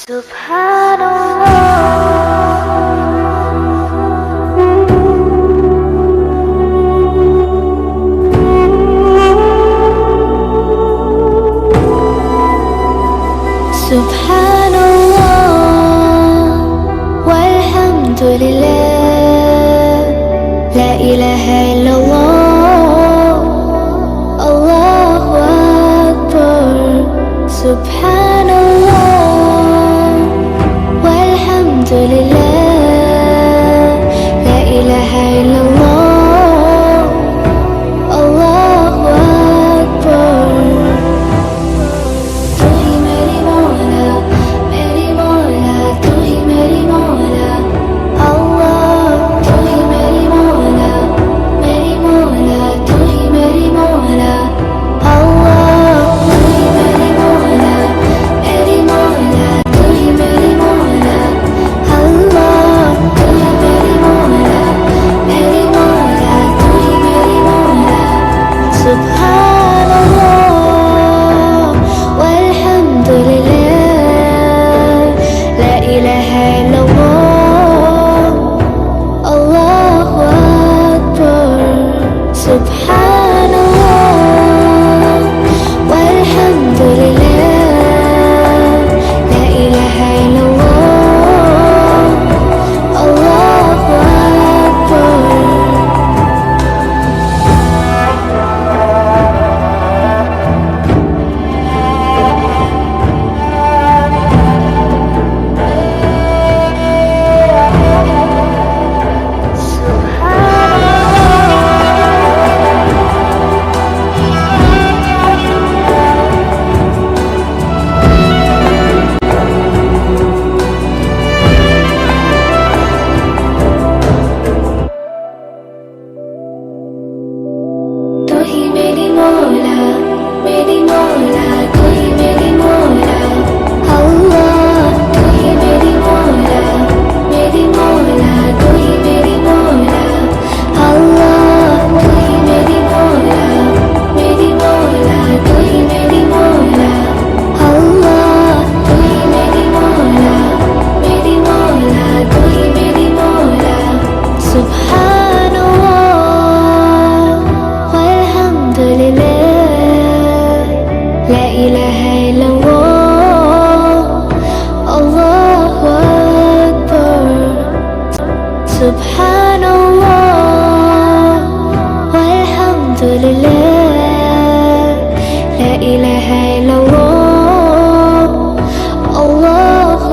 Subhanallah, walhamdulillah, la ilaha illallah, Allahu Akbar. Subhanallah, walhamdulillah, la ilaha illallah, Allahu Akbar. तू ही मेरी मौला, मेरी मौला, तू ही मेरी मौला, अल्लाह। तू ही मेरी मौला, मेरी मौला, तू ही मेरी मौला, अल्लाह। तू ही मेरी मौला, मेरी मौला, तू ही मेरी मौला, अल्लाह। तू ही मेरी मौला, मेरी मौला, तू ही मेरी मौला। Subhanallah, walhamdulillah, la ilaha illallah, Allahu Akbar. Subhanallah, walhamdulillah, la ilaha illallah, Allahu Akbar. तू ही मेरी मौला, मेरी मौला, तू ही मेरी मौला, अल्लाह। तू ही मेरी मौला, मेरी मौला, तू ही मेरी मौला, अल्लाह। तू ही मेरी मौला, मेरी मौला, तू ही मेरी मौला, अल्लाह। तू ही मेरी मौला, मेरी मौला, तू ही मेरी मौला। Subhanallah, walhamdulillah, la ilaha illallah, Allahu Akbar. Subhanallah, walhamdulillah, la ilaha illallah, Allahu